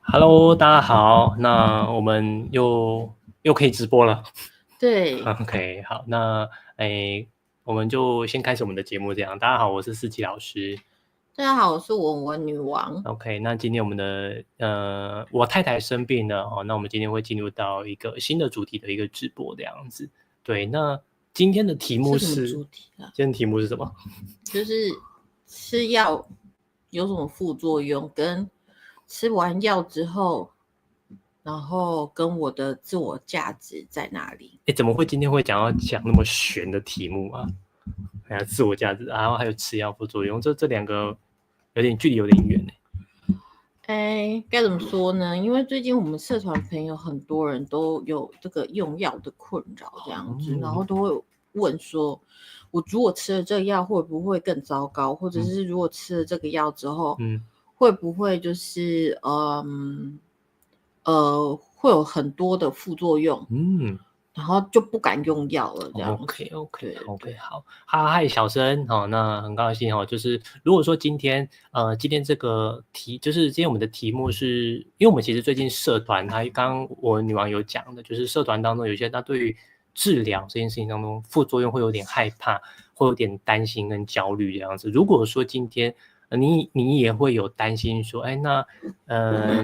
Hello，大家好，那我们又可以直播了。对，OK， 好，那我们就先开始我们的节目，这样。大家好，我是思琪老师。大家好，我是文文女王。OK， 那今天我们的我太太生病了哦，那我们今天会进入到一个新的主题的一个直播这样子。对，那今天的题目是什么主题啊？今天题目是什么？就是吃药有什么副作用，跟吃完药之后，然后跟我的自我价值在哪里？怎么会今天会讲那么玄的题目啊？自我价值，然后还有吃药副作用，这两个距离有点远。该怎么说呢？因为最近我们社团朋友很多人都有这个用药的困扰，这样子，然后都会问说，我如果吃了这个药会不会更糟糕？或者是如果吃了这个药之后，会不会就是会有很多的副作用？然后就不敢用药了，这样。OK， 好，嗨，小生，那很高兴就是如果说今天这个就是今天我们的题目是，因为我们其实最近社团，刚刚我女王有讲的，就是社团当中有些他对于治疗这件事情当中副作用会有点害怕，会有点担心跟焦虑这样子。如果说今天你也会有担心说，那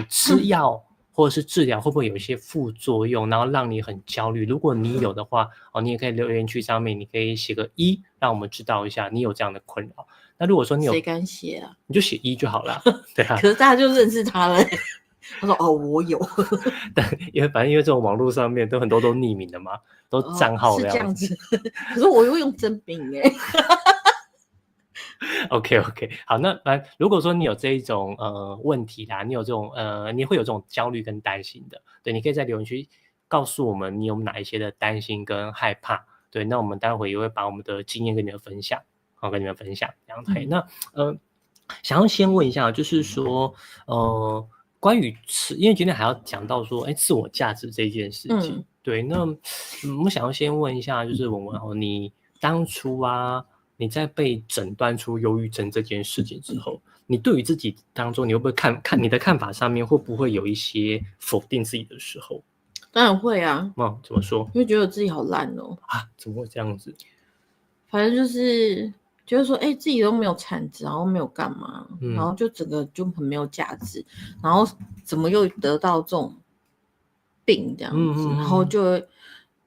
吃药或者是治疗会不会有一些副作用，然后让你很焦虑？如果你有的话，你也可以留言区上面，你可以写个1，让我们知道一下你有这样的困扰。那如果说你有，谁敢写啊？你就写1就好了。对啊。可是大家就认识他了。他说：“哦，我有。”但因为这种网络上面都很多都匿名的嘛，都账号是这样子。可是我又用真名OK， 好，那如果说你有这一种问题啦，你有这种你会有这种焦虑跟担心的，对，你可以在留言区告诉我们你有哪一些的担心跟害怕，对，那我们待会也会把我们的经验跟你们分享，跟你们分享这样子。那想要先问一下，就是说关于因为今天还要讲到说自我价值这件事情，对，那我想要先问一下，就是文文你当初你在被诊断出忧郁症这件事情之后，你对于自己当中，你会不会看你的看法上面会不会有一些否定自己的时候？当然会啊。怎么说？因为觉得自己好烂哦。怎么会这样子？反正就是觉得说，自己都没有产值，然后没有干嘛，然后就整个就很没有价值，然后怎么又得到这种病这样子，然后就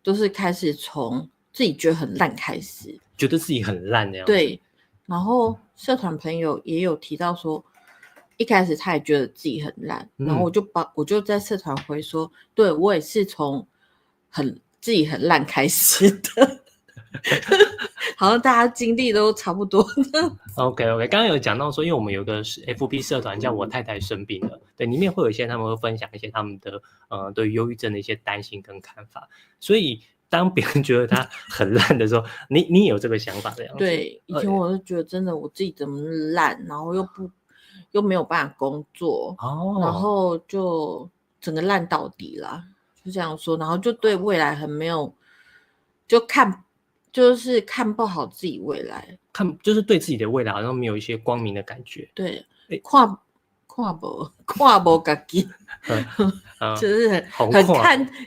都是开始从自己觉得很烂开始，觉得自己很烂这样子。对，然后社团朋友也有提到说，一开始他也觉得自己很烂，然后我就在社团回说，对，我也是从自己很烂开始的。好像大家经历都差不多。OK， 刚刚有讲到说，因为我们有个FB 社团叫我太太生病了，对，里面会有一些他们会分享一些他们的对于忧郁症的一些担心跟看法，所以当别人觉得他很烂的时候，你也有这个想法的样子。对，以前我就觉得真的我自己怎么烂，然后又没有办法工作，然后就整个烂到底啦，就这样说，然后就对未来很没有，就是看不好自己未来，就是对自己的未来好像没有一些光明的感觉。对，看不自己。就是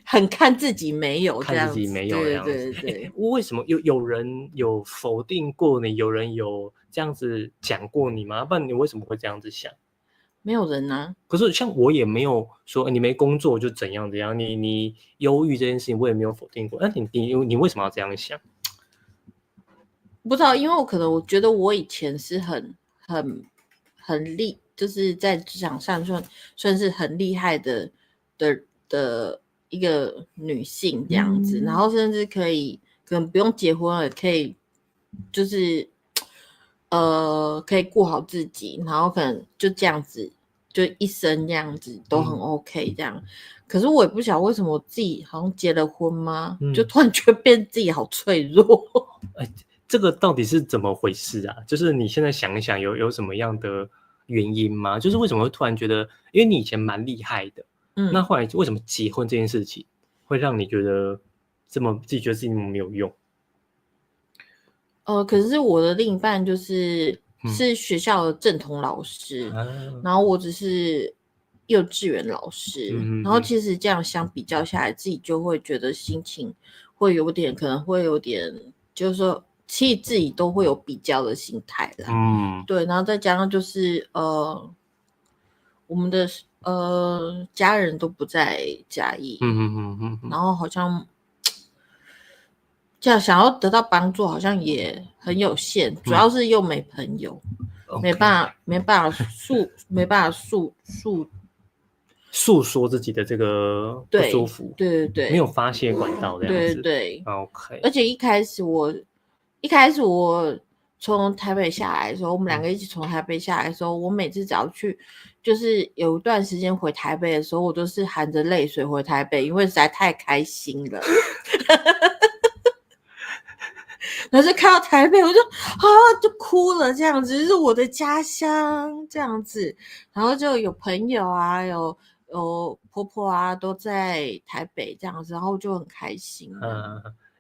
很看自己没有这样子，看自己没有这样子。对。为什么有人有否定过你？有人有这样子讲过你吗？不然你为什么会这样子想？没有人啊。可是像我也没有说你没工作就怎样怎样，你忧郁这件事情我也没有否定过。那你为什么要这样想？不知道，因为我觉得我以前是很就是在职场上算是很厉害的一个女性这样子，然后甚至可能不用结婚了，可以就是可以顾好自己，然后可能就这样子，就一生这样子都很 OK 这样。可是我也不晓得为什么我自己好像结了婚吗？就突然觉得变自己好脆弱。这个到底是怎么回事啊？就是你现在想一想，有什么样的原因吗？就是为什么会突然觉得，因为你以前蛮厉害的，那后来为什么结婚这件事情会让你觉得自己觉得自己那么没有用？可是我的另一半就是是学校的正统老师，然后我只是幼稚园老师，然后其实这样相比较下来，自己就会觉得心情会有点，可能会有点，就是说，其实自己都会有比较的心态啦。对，然后再加上就是我们的家人都不在嘉义，然后好像这样想要得到帮助，好像也很有限，主要是又没朋友，没办法诉说自己的这个不舒服，对，没有发泄管道这样子，对 ，OK。而且一开始我从台北下来的时候，我们两个一起从台北下来的时候，我每次只要去，就是有一段时间回台北的时候，我都是含着泪水回台北，因为实在太开心了。然后就看到台北，我就哭了，这样子，就是我的家乡这样子。然后就有朋友啊，有婆婆啊，都在台北这样子，然后就很开心。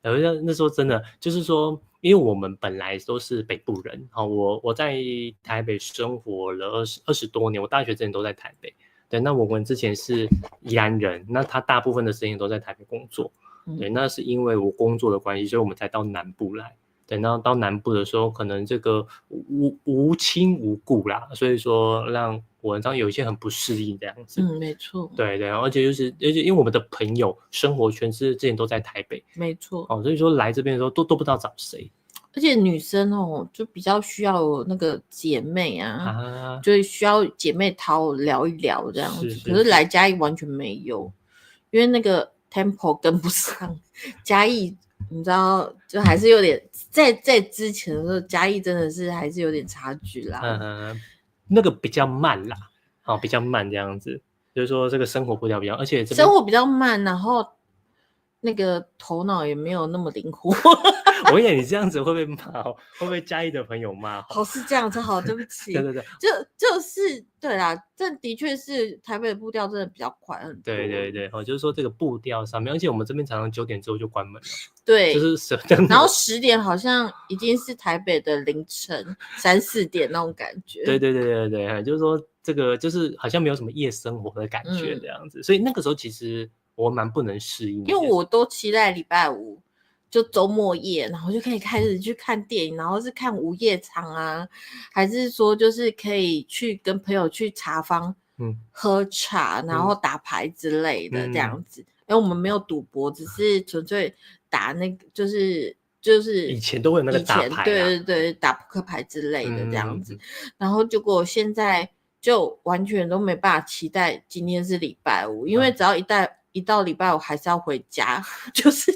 那时候真的就是说，因为我们本来都是北部人，我在台北生活了20多年，我大学之前都在台北。对，那我们之前是宜兰人，那他大部分的时间都在台北工作。对，那是因为我工作的关系，所以我们才到南部来。对，然后到南部的时候，可能这个无亲无故啦，所以说让我这样有一些很不适应这样子。没错。对，而且因为我们的朋友生活圈之前都在台北，没错。所以说来这边的时候都不知道找谁。而且女生就比较需要有那个姐妹啊，就需要姐妹淘聊一聊这样子。可是来嘉义完全没有，因为那个 tempo 跟不上嘉义。你知道，就还是有点在之前的时候，嘉义真的是还是有点差距啦。那个比较慢啦，比较慢这样子，就是说这个生活步调比较，而且生活比较慢，然后那个头脑也没有那么灵活。我以为你这样子会被骂，会不会嘉义的朋友骂？是这样子，好，对不起。对，就是对啦，这的确是台北的步调真的比较快很多。对，就是说这个步调上面，而且我们这边常常9点之后就关门了。对，就是然后10点好像已经是台北的凌晨3、4点那种感觉。对，就是说这个就是好像没有什么夜生活的感觉这样子，所以那个时候其实我蛮不能适应的，因为我都期待礼拜五就周末夜，然后就可以开始去看电影，然后是看午夜场啊，还是说就是可以去跟朋友去茶坊喝茶，然后打牌之类的这样子。因为我们没有赌博，只是纯粹打那个就是以前都会有那个打牌，对，打扑克牌之类的这样子。然后结果现在就完全都没办法期待今天是礼拜五，因为只要一到礼拜五还是要回家，就是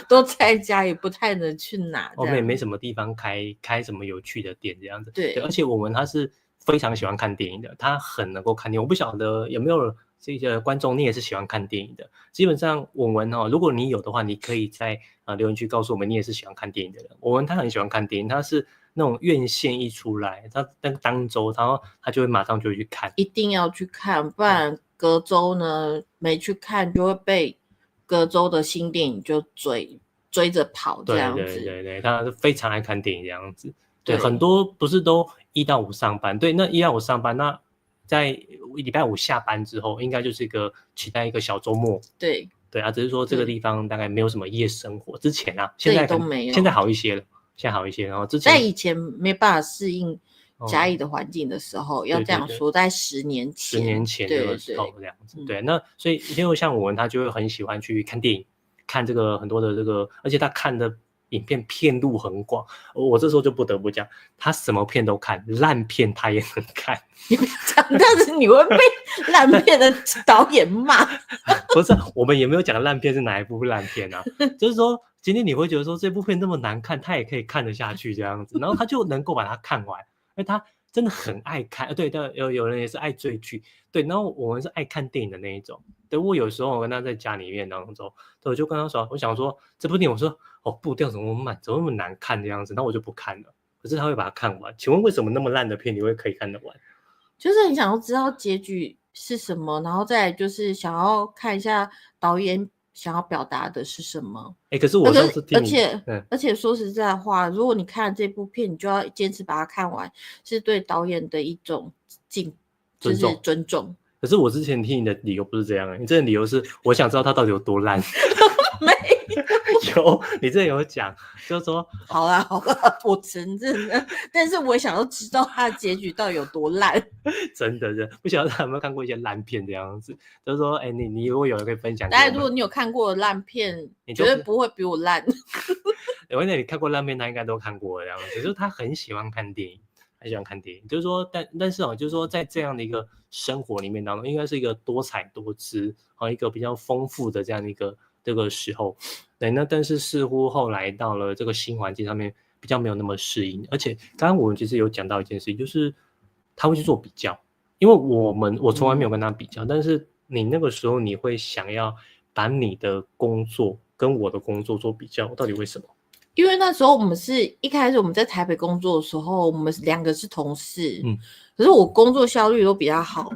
都在家，也不太能去哪。我们也没什么地方开什么有趣的店这样子。对，而且他是非常喜欢看电影的，他很能够看电影。我不晓得有没有这些观众，你也是喜欢看电影的。基本上文如果你有的话，你可以在留言区告诉我们，你也是喜欢看电影的人。他很喜欢看电影，他是那种院线一出来，他当周，然后他就会马上就会去看，一定要去看，不然隔周呢没去看，就会被隔周的新电影就追着跑这样子。对，他是非常爱看电影这样子。对，很多不是都1到5上班，对，那1到5上班，那在礼拜五下班之后，应该就是期待一个小周末。对只是说这个地方大概没有什么夜生活。之前现在都没有，现在好一些了，然后之前在以前没办法适应嘉义的环境的时候，要这样说，在10年前这个时候这样子。对，那所以因为像他就会很喜欢去看电影，看这个很多的这个，而且他看的影片路很广。我这时候就不得不讲，他什么片都看，烂片他也能看。你讲但是你会被烂片的导演骂。不是，我们也没有讲烂片是哪一部烂片啊，就是说今天你会觉得说这部片那么难看，他也可以看得下去这样子，然后他就能够把它看完，因为他真的很爱看。对，有人也是爱追剧，对，然后我们是爱看电影的那一种。对，我有时候我跟他在家里面当中，我就跟他说，我想说这部电影，我说步调怎么慢，怎么那么难看这样子，那我就不看了。可是他会把它看完。请问为什么那么烂的片你会可以看得完？就是很想要知道结局是什么，然后再来就是想要看一下导演想要表达的是什么。可是我上次听你，而且说实在话，如果你看了这部片，你就要坚持把它看完，是对导演的一种就是尊重。可是我之前听你的理由不是这样，你这个理由是我想知道他到底有多烂。没有，你这有讲，就是说好啦，我承认了，但是我也想要知道他的结局到底有多烂。真的不晓得他有没有看过一些烂片这样子，就是说，你如果有人可以分享给我们，当然，如果你有看过烂片，你绝对不会比我烂。因为你看过烂片，他应该都看过这样子，就是他很喜欢看电影。很喜欢看电影，就是说，但是就是说，在这样的一个生活里面当中，应该是一个多彩多姿一个比较丰富的这样的一个这个时候，对。那但是似乎后来到了这个新环境上面，比较没有那么适应，而且刚刚我们其实有讲到一件事情，就是他会去做比较，因为我从来没有跟他比较，但是你那个时候你会想要把你的工作跟我的工作做比较，到底为什么？因为那时候我们是一开始我们在台北工作的时候，我们2个是同事，可是我工作效率都比较好，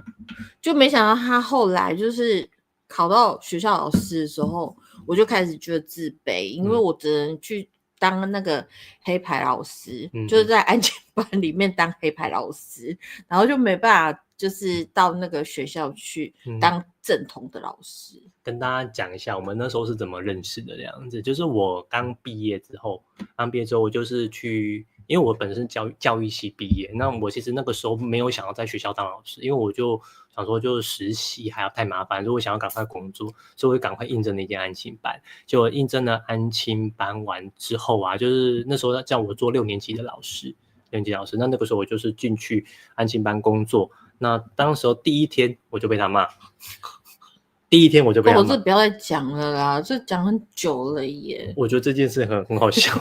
就没想到他后来就是考到学校老师的时候，我就开始觉得自卑，因为我只能去当那个黑牌老师，就是在安亲班里面当黑牌老师，然后就没办法就是到那个学校去当正统的老师。跟大家讲一下我们那时候是怎么认识的这样子，就是我刚毕业之后我就是去，因为我本身教育系毕业，那我其实那个时候没有想要在学校当老师，因为我就想说就是实习还要太麻烦，如果想要赶快工作，所以我赶快应征那间安亲班。就应征了安亲班完之后就是那时候叫我做6年级的老师，那个时候我就是进去安亲班工作，那当时候第一天我就被他骂。我这不要再讲了啦，这讲很久了耶。我觉得这件事很好笑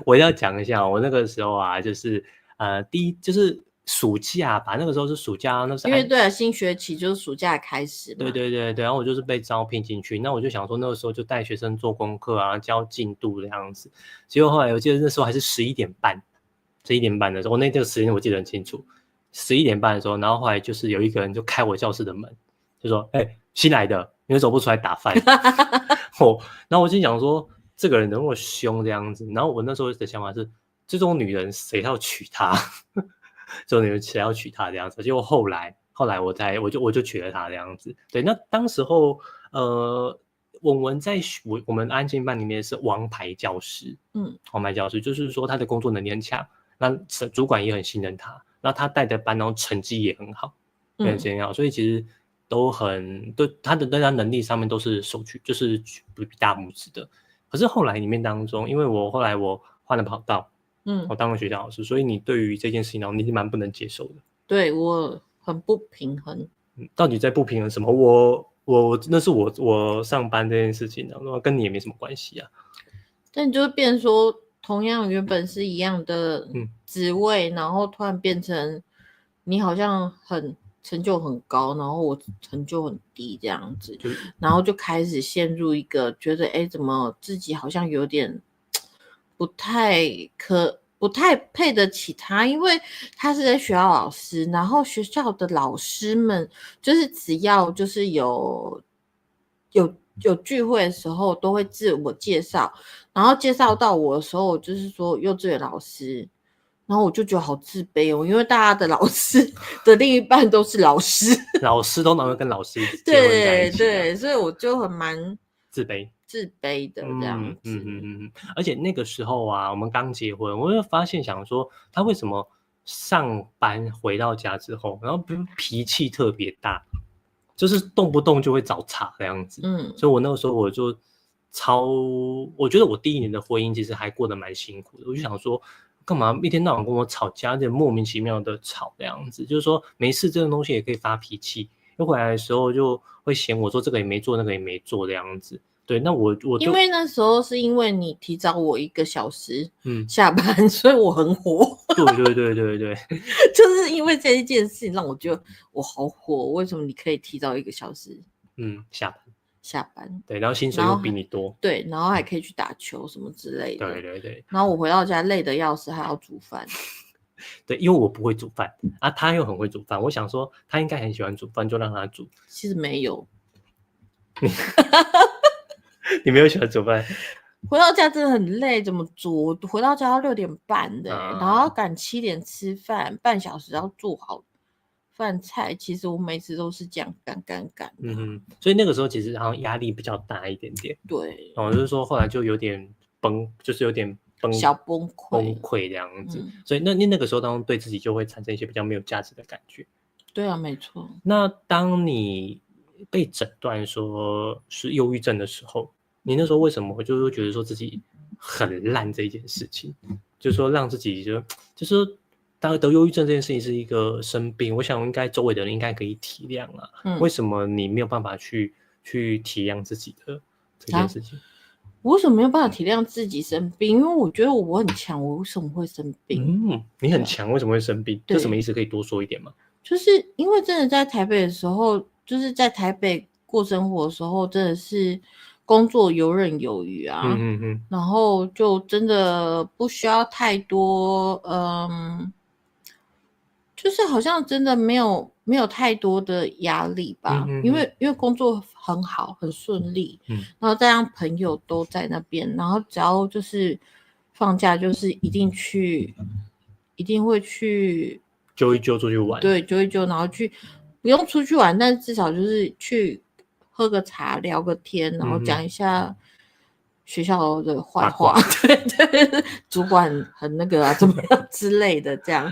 我要讲一下，我那个时候就是就是暑假吧，那个时候是暑假，那是因为对新学期就是暑假开始嘛。对，然后我就是被招聘进去，那我就想说那个时候就带学生做功课教进度这样子，结果后来我记得那时候还是11点半的时候，那个时间我记得很清楚，11点半的时候，然后后来就是有一个人就开我教室的门，就说新来的，你走不出来打饭。然后我就想说这个人怎么那么凶这样子，然后我那时候的想法是这种女人谁要娶她这种女人谁要娶她这样子，结果后来我就娶了她这样子。对，那当时候我们安亲班里面是王牌教师，王牌教师就是说他的工作能力很强，那主管也很信任他，那他带的班然后成绩也很好，很好，所以其实都对他的能力上面都是就是比大拇指的。可是后来里面当中，因为后来我换了跑道，我当了学校老师，所以你对于这件事情你是蛮不能接受的。对，我很不平衡。到底在不平衡什么？那是我上班这件事情跟你也没什么关系啊。但就变成说，同样原本是一样的职位，然后突然变成你好像成就很高，然后我成就很低这样子，然后就开始陷入一个觉得怎么自己好像有点不太配得起他，因为他是在学校老师，然后学校的老师们就是只要就是有聚会的时候都会自我介绍，然后介绍到我的时候就是说幼稚园老师，然后我就觉得好自卑因为大家的老师的另一半都是老师老师都能跟老师结婚在一起对，所以我就蛮自卑的这样子。而且那个时候我们刚结婚，我就发现想说他为什么上班回到家之后，然后脾气特别大，就是动不动就会找茬这样子。所以我那个时候我觉得我第1年的婚姻其实还过得蛮辛苦的，我就想说干嘛一天到晚跟我吵架，而且莫名其妙的吵这样子，就是说没事这种东西也可以发脾气，又回来的时候就会嫌我说这个也没做那个也没做这样子。对，那我就因为那时候是因为你提早我1个小时下班，所以我很火。对，就是因为这一件事情让我觉得我好火，为什么你可以提早1个小时下班？对，然后薪水又比你多，对，然后还可以去打球什么之类的。对，然后我回到家累得要死，还要煮饭。对，因为我不会煮饭他又很会煮饭，我想说他应该很喜欢煮饭，就让他煮。其实没有你没有喜欢煮饭回到家真的很累，怎么煮？我回到家要6点半的、然后要赶7点吃饭，半小时要做好饭菜。其实我每次都是这样赶的。所以那个时候其实好像压力比较大一点点。对，就是说后来就有点就是有点小崩溃这样子。所以那个时候当中对自己就会产生一些比较没有价值的感觉。对啊，没错。那当你被诊断说是忧郁症的时候，你那时候为什么就会觉得说自己很烂这一件事情？就是说让自己就是说当得忧郁症这件事情是一个生病，我想应该周围的人应该可以体谅啊。为什么你没有办法去体谅自己的这件事情？我为什么没有办法体谅自己生病？因为我觉得我很强，我为什么会生病？你很强，为什么会生病？这什么意思？可以多说一点吗？就是因为真的在台北的时候，就是在台北过生活的时候，真的是工作游刃有余啊。然后就真的不需要太多，就是好像真的没有太多的压力吧。因为工作很好，很顺利。然后再让朋友都在那边，然后只要就是放假，就是一定会去。揪一揪出去玩，对，揪一揪，然后不用出去玩，但至少就是去喝个茶，聊个天，然后讲一下学校的坏话，对，主管很那个啊，怎么样之类的，这样，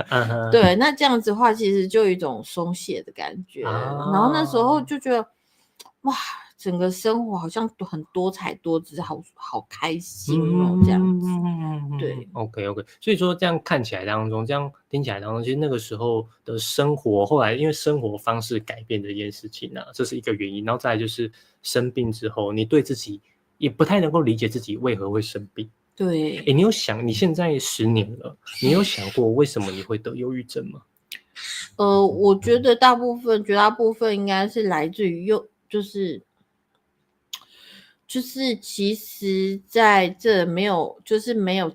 对，那这样子的话，其实就有一种松懈的感觉，然后那时候就觉得，哇，整个生活好像很多彩多姿，好开心哦，这样子。对 ，OK， 所以说这样看起来当中，这样听起来当中，其实那个时候的生活，后来因为生活方式改变这件事情啊，这是一个原因。然后再来就是生病之后，你对自己也不太能够理解自己为何会生病。对，你有想，你现在10年了，你有想过为什么你会得忧郁症吗？我觉得绝大部分应该是来自于就是其实在这没有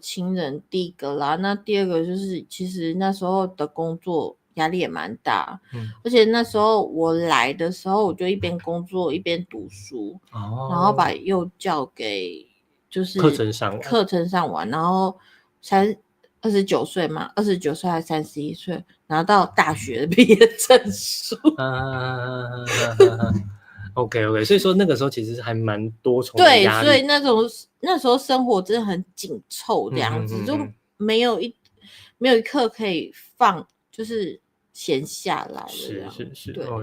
亲人，第一个啦。那第二个就是其实那时候的工作压力也蛮大。而且那时候我来的时候，我就一边工作一边读书，然后把幼教给就是课程上完，然后29岁嘛，29岁还31岁拿到大学的毕业证书。OK， 所以说那个时候其实还蛮多重的压力。对，所以那时候生活真的很紧凑，这样子就没有一刻可以就是闲下来了。是，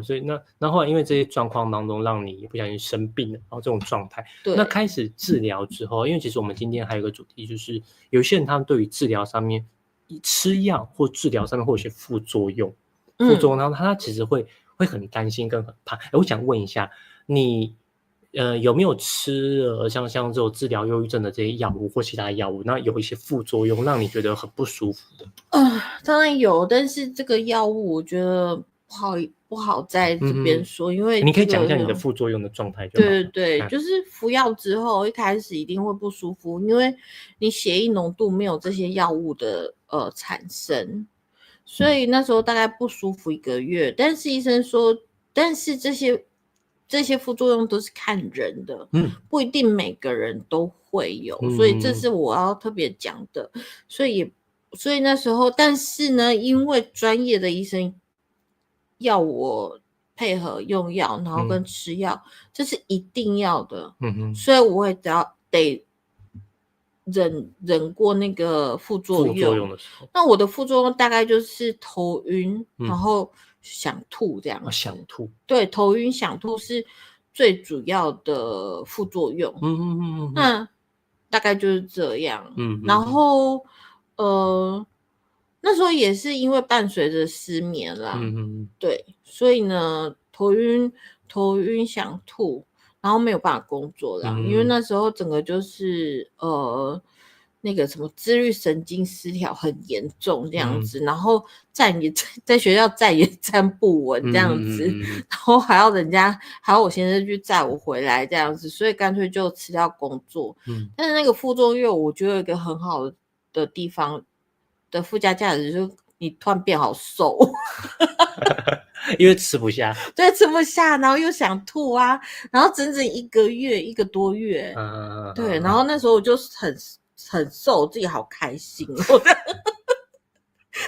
所以那后来因为这些状况当中，让你不小心生病了，然后这种状态，那开始治疗之后，因为其实我们今天还有一个主题，就是有些人他们对于治疗上面，吃药或治疗上面会有些副作用，然后他其实会很担心跟很怕。我想问一下你。有没有吃像这种治疗忧郁症的这些药物或其他药物，那有一些副作用让你觉得很不舒服的？当然有，但是这个药物我觉得不好在这边说，因为你可以讲一下你的副作用的状态就好了。对，就是服药之后一开始一定会不舒服，因为你血液浓度没有这些药物的产生，所以那时候大概不舒服1个月。但是医生说，但是这些副作用都是看人的，不一定每个人都会有，所以这是我要特别讲的。所以那时候，但是呢，因为专业的医生要我配合用药，然后跟吃药，这是一定要的。所以我也得忍过那个副作用的时候。那我的副作用大概就是头晕，然后想吐这样子。想吐。对，头晕想吐是最主要的副作用。那大概就是这样。然后那时候也是因为伴随着失眠啦。对，所以呢，头晕想吐，然后没有办法工作啦。因为那时候整个就是那个什么自律神经失调很严重这样子，然后在学校站也站不稳这样子，然后还要我先生去载我回来这样子，所以干脆就辞掉工作。但是那个副作用我觉得有一个很好的地方的附加价值，就是你突然变好瘦。因为吃不下。对，吃不下，然后又想吐啊，然后整整1个月1个多月，对，然后那时候我就很瘦，自己好开心哦，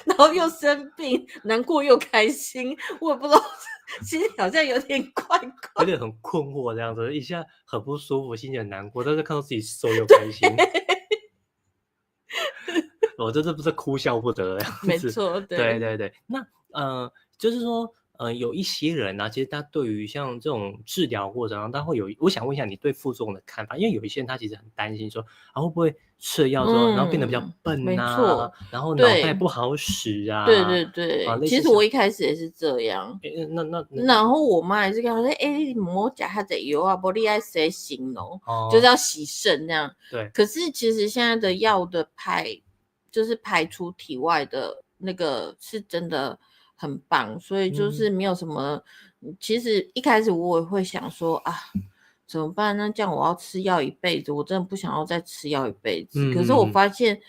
然后又生病，难过又开心，我也不知道，心里好像有点怪怪，有点很困惑这样子，一下很不舒服，心情很难过，但是看到自己瘦又开心。我真的不是哭笑不得这样子。没错，对对对。那就是说有一些人啊，其实他对于像这种治疗过程中，他会有，我想问一下你对副作用的看法，因为有一些人他其实很担心说啊会不会吃了药之后，然后变得比较笨没啊错，然后脑袋不好使啊。对对对，其实我一开始也是这样。然后我妈也是跟我说，你莫吃那个药啊，不然你要洗肾哦，就是要洗肾这样。对。可是其实现在的药的就是排出体外的那个是真的很棒，所以就是没有什么。其实一开始我也会想说啊，怎么办？那这样我要吃药一辈子，我真的不想要再吃药一辈子。可是我发现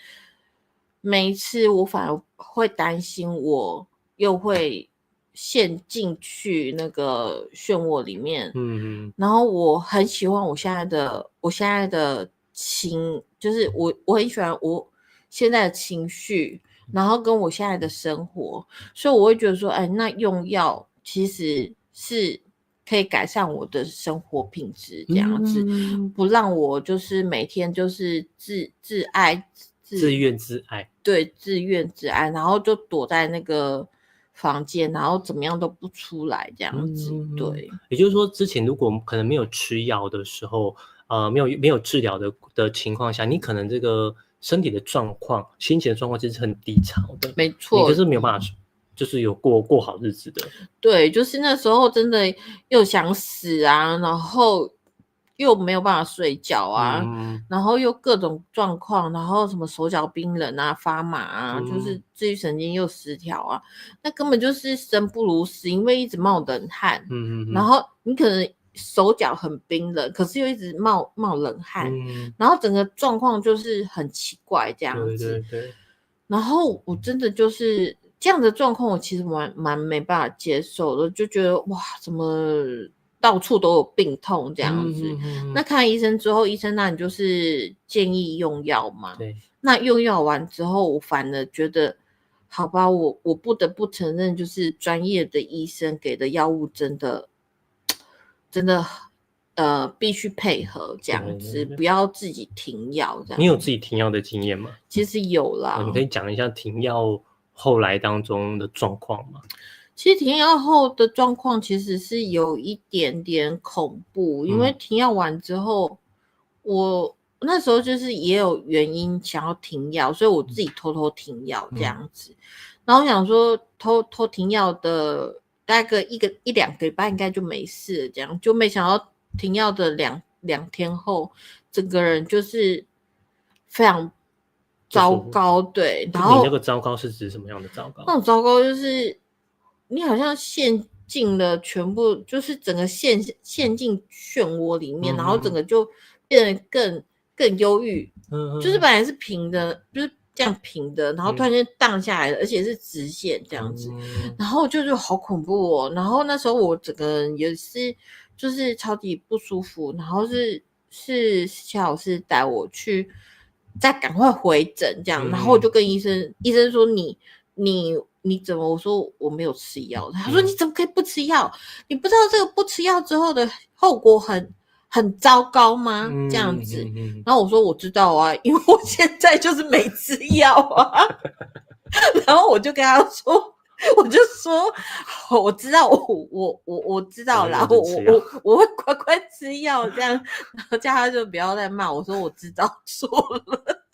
每一次我反而会担心，我又会陷进去那个漩涡里面。然后我很喜欢我现在的就是我很喜欢我现在的情绪，然后跟我现在的生活，所以我会觉得说，那用药其实是可以改善我的生活品质，这样子，不让我就是每天就是自怨自艾，对，自怨自艾，然后就躲在那个房间，然后怎么样都不出来，这样子，对。也就是说，之前如果可能没有吃药的时候，没有治疗的情况下，你可能这个身体的状况、心情的状况其实很低潮的，没错，你就是没有办法，就是有过好日子的。对，就是那时候真的又想死啊，然后又没有办法睡觉啊，然后又各种状况，然后什么手脚冰冷啊、发麻啊，就是自律神经又失调啊，那根本就是生不如死，因为一直冒冷汗，然后你可能手脚很冰冷，可是又一直冒冷汗，然后整个状况就是很奇怪这样子。对。然后我真的就是这样的状况，我其实蛮没办法接受的，就觉得哇，怎么到处都有病痛这样子。那看医生之后，医生那你就是建议用药嘛。对。那用药完之后，我反而觉得，好吧，我不得不承认，就是专业的医生给的药物真的必须配合这样子，不要自己停药这样。你有自己停药的经验吗？其实有啦。你可以讲一下停药后来当中的状况吗？其实停药后的状况其实是有一点点恐怖，因为停药完之后，我那时候就是也有原因想要停药，所以我自己偷偷停药这样子。然后我想说偷停药的大概一两个礼拜应该就没事了，这样就没想到停药的两天后，整个人就是非常糟糕。对，然后你那个糟糕是指什么样的糟糕？那种糟糕就是你好像陷进了全部，就是整个陷进漩涡里面，然后整个就变得更忧郁。就是本来是平的，就是这样平的，然后突然间荡下来了，而且是直线这样子，然后就是好恐怖哦。然后那时候我整个人也是就是超级不舒服，然后是谢老师带我去再赶快回诊这样，然后我就跟医生说你怎么？我说我没有吃药。他说你怎么可以不吃药？你不知道这个不吃药之后的后果很糟糕吗？这样子。然后我说我知道啊，因为我现在就是没吃药啊。然后我就跟他说，我就说我知道，我知道啦，我会乖乖吃药这样。然后叫他就不要再骂我说我知道错了。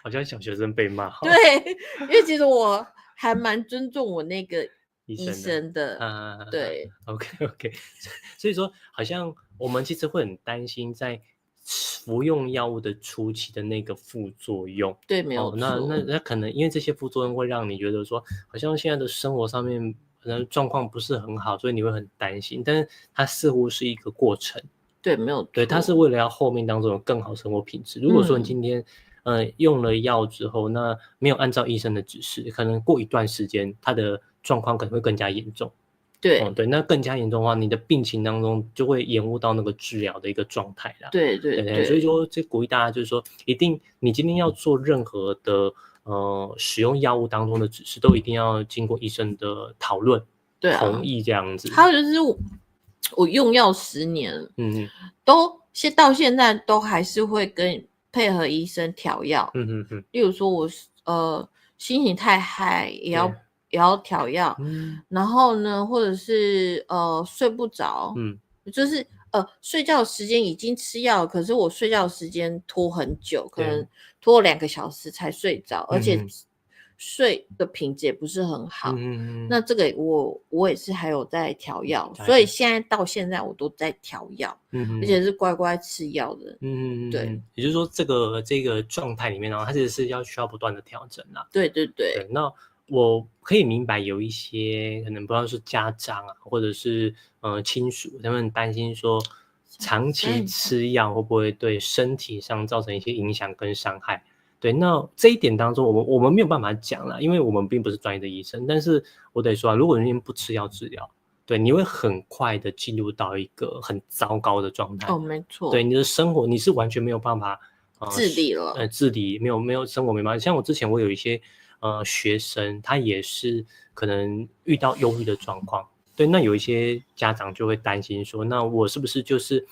好像小学生被骂。对，因为其实我还蛮尊重我那个医生的。对。OK。所以说好像我们其实会很担心在服用药物的初期的那个副作用。对，没有错。那可能因为这些副作用会让你觉得说好像现在的生活上面可能状况不是很好，所以你会很担心，但是它似乎是一个过程。对，没有错。对，它是为了要后面当中有更好生活品质。如果说你今天用了药之后，那没有按照医生的指示，可能过一段时间他的状况可能会更加严重。对，对，那更加严重的话，你的病情当中就会延误到那个治疗的一个状态啦。对，所以说这鼓励大家就是说，一定你今天要做任何的使用药物当中的指示，都一定要经过医生的讨论、同意这样子。还有就是我用药10年，到现在都还是会配合医生调药。例如说我心情太嗨也要调药，然后呢，或者是睡不着，就是睡觉的时间已经吃药了，可是我睡觉的时间拖很久，可能拖2个小时才睡着，而且睡的品质也不是很好。那这个我也是还有在调药，所以到现在我都在调药，而且是乖乖吃药的。对，也就是说这个状态里面呢，它其实是需要不断的调整啦。对，那我可以明白有一些可能不知道是家长啊，或者是亲属，他们担心说长期吃药会不会对身体上造成一些影响跟伤害。对，那这一点当中我们没有办法讲啦，因为我们并不是专业的医生，但是我得说如果你不吃药治疗，对，你会很快的进入到一个很糟糕的状态。没错。对，你的生活你是完全没有办法自理了。自理没有生活没办法。像我之前我有一些学生，他也是可能遇到忧郁的状况。对，那有一些家长就会担心说，那我是不是就是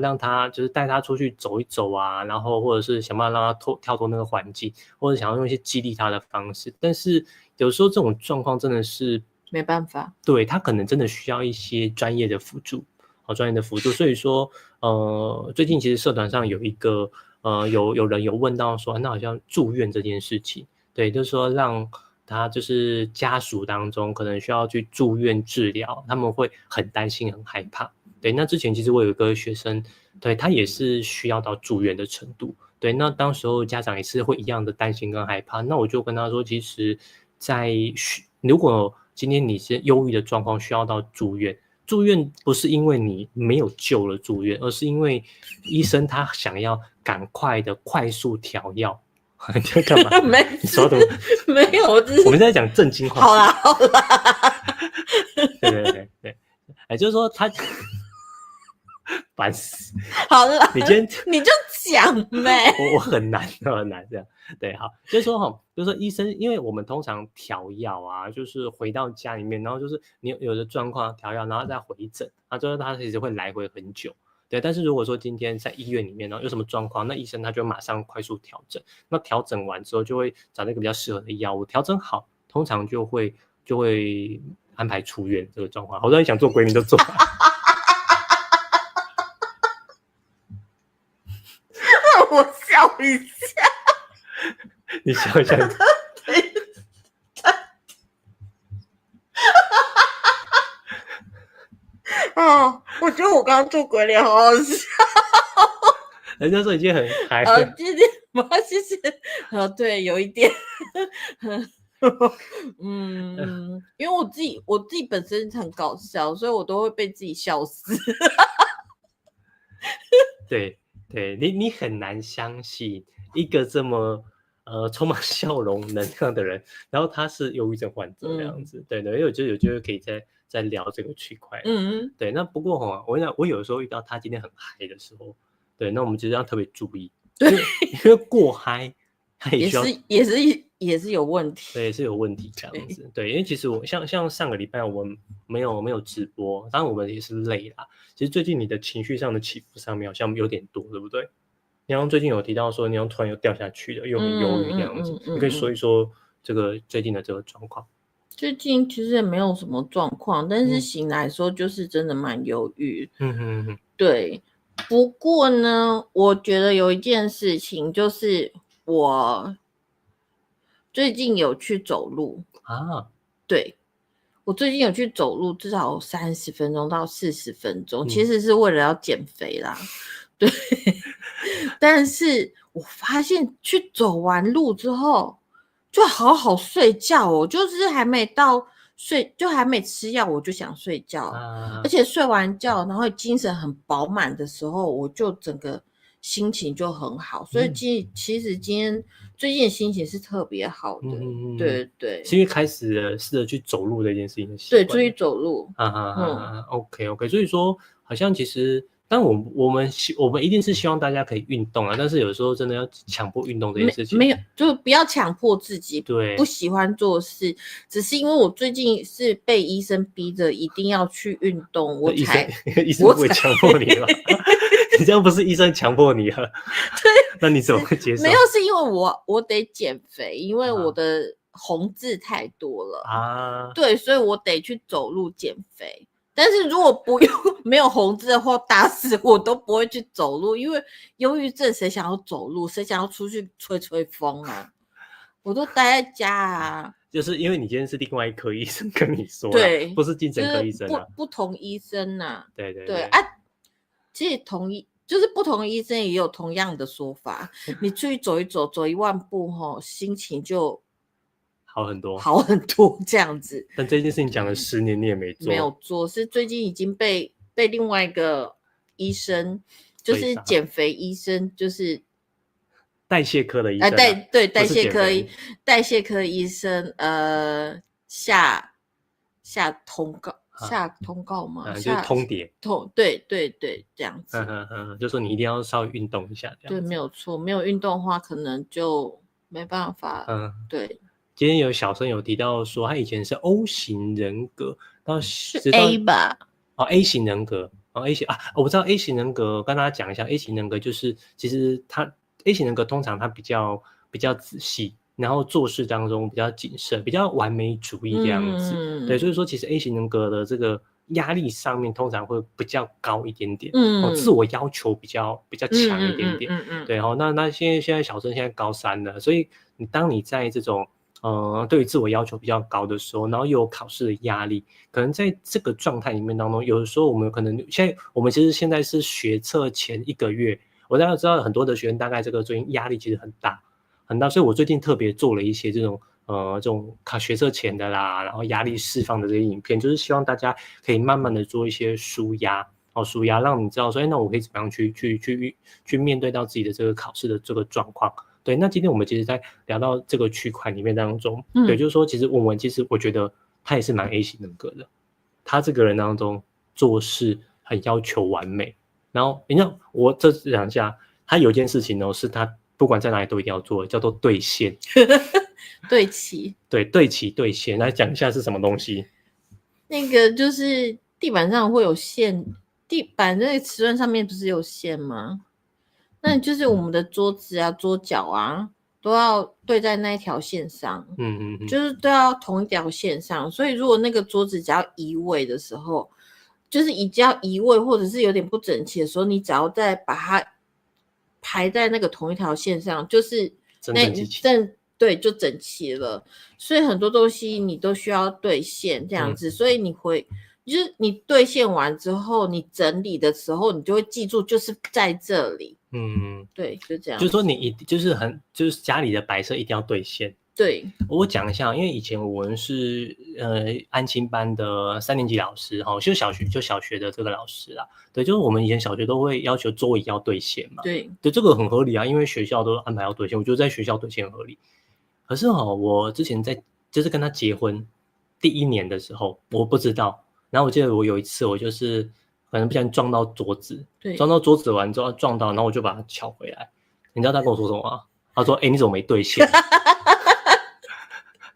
让他就是带他出去走一走啊，然后或者是想办法让他跳脱那个环境，或者想要用一些激励他的方式。但是有时候这种状况真的是没办法，对，他可能真的需要一些专业的辅助。所以说最近其实社团上有一个有人有问到说，那好像住院这件事情，对，就是说让他就是家属当中可能需要去住院治疗，他们会很担心很害怕。对，那之前其实我有一个学生，对，他也是需要到住院的程度。对，那当时候家长也是会一样的担心跟害怕。那我就跟他说，其实如果今天你是忧郁的状况需要到住院不是因为你没有救了住院，而是因为医生他想要赶快的快速调药。你在干嘛？你说什么？没有，我们在讲正经话。好啦。对，就是说他烦死。好了，你今天你就讲呗。我很难这样。对，好，就是说医生，因为我们通常调药啊，就是回到家里面，然后就是你有的状况调药，然后再回诊，就是他其实会来回很久。对，但是如果说今天在医院里面呢有什么状况，那医生他就马上快速调整。那调整完之后，就会找那个比较适合的药物，调整好，通常就会安排出院这个状况。好多人想做鬼，你就做。我笑一下。你笑一下。我觉得我刚刚做鬼脸好好笑。人家说已经很嗨了。谢谢。对，有一点。因为我自己本身很搞笑，所以我都会被自己笑死。对，你很难相信一个这么充满笑容能量的人，然后他是忧郁症患者这样子。对，因为我觉得有机会可以再聊这个区块。对，那不过我有时候遇到他今天很嗨的时候，对，那我们其实要特别注意。对，因为过嗨他也需要也是有问题。对，也是有问题这样子。对，因为其实我像上个礼拜我们没有直播，当然我们也是累啦。其实最近你的情绪上的起伏上面好像有点多，对不对？你好像最近有提到说你好像突然又掉下去了，又很忧郁这样子。你可以说一说这个最近的这个状况。最近其实也没有什么状况，但是醒来的时候就是真的蛮忧郁。对，不过呢，我觉得有一件事情就是我最近有去走路啊。对，我最近有去走路，至少30分钟到40分钟，其实是为了要减肥啦。对，但是我发现去走完路之后就好好睡觉哦，就是还没吃药我就想睡觉。而且睡完觉然后精神很饱满的时候，我就整个心情就很好，所以其实今天最近的心情是特别好的，对对，是因为开始了试着去走路的一件事情的习对，惯，出去走路，OK， 所以说好像其实，但我们一定是希望大家可以运动啊，但是有时候真的要强迫运动这件事情，没有，就不要强迫自己，对，不喜欢做事，只是因为我最近是被医生逼着一定要去运动，我才医生不会强迫你吗？你这样不是医生强迫你了？对，那你怎么会接受？没有，是因为我得减肥，因为我的红字太多了啊，对，所以我得去走路减肥。但是如果不用没有红字的话，打死我都不会去走路，因为忧郁症谁想要走路，谁想要出去吹吹风啊？我都待在家啊。就是因为你今天是另外一科医生跟你说，对，不是精神科医生啊，不同医生啊。对啊，其实就是不同医生也有同样的说法，你出去走一走，走1万步心情就好很多这样子。但这件事情讲了10年，你也没做，是最近已经被另外一个医生，就是减肥医生，就是代谢科的医生，对，代谢科医生，下通告吗？就是通牒，对，这样子。就说你一定要稍微运动一下，对，没有错，没有运动的话，可能就没办法。对。今天有小生有提到说，他以前是 O 型人格，到是 A 吧？A 型人格，A 型我知道 A 型人格，跟大家讲一下 ，A 型人格就是其实A 型人格通常他比较仔细，然后做事当中比较谨慎，比较完美主义这样子。对，所以说其实 A 型人格的这个压力上面通常会比较高一点点，自我要求比较强一点点。对，那现在小生现在高3了，所以当你在这种对于自我要求比较高的时候，然后又有考试的压力，可能在这个状态里面当中，有的时候我们可能我们其实现在是学测前1个月，我大概知道很多的学生大概这个最近压力其实很大，所以我最近特别做了一些这种学测前的啦，然后压力释放的这些影片，就是希望大家可以慢慢的做一些抒压，让你知道说，那我可以怎么样去面对到自己的这个考试的这个状况。对，那今天我们其实在聊到这个区块里面当中，对，就是说其实我觉得他也是蛮 A 型人格的，他这个人当中做事很要求完美，然后你看我这讲一下，他有一件事情是他不管在哪里都一定要做的，叫做兑现。对齐，对，对齐兑现，来讲一下是什么东西？那个就是地板上会有线，地板那个瓷砖上面不是有线吗？那就是我们的桌子啊、桌角啊，都要对在那一条线上，就是都要同一条线上。所以如果那个桌子只要移位的时候，就是只要移位或者是有点不整齐的时候，你只要再把它排在那个同一条线上，就是对，就整齐了。所以很多东西你都需要兑现这样子，所以就是你兑现完之后，你整理的时候，你就会记住，就是在这里。对，就这样。就是说你就是家里的摆设一定要兑现。对，我讲一下，因为以前我们是安亲班的3年级老师，就小学的这个老师啦。对，就是我们以前小学都会要求桌椅要兑现嘛。对，这个很合理啊，因为学校都安排要兑现，我觉得在学校兑现合理。可是我之前就是跟他结婚第1年的时候，我不知道，然后我记得我有一次我就是可能不小心撞到桌子，撞到桌子完之后撞到，然后我就把它撬回来。你知道他跟我说什么吗？他说：“你怎么没兑现？”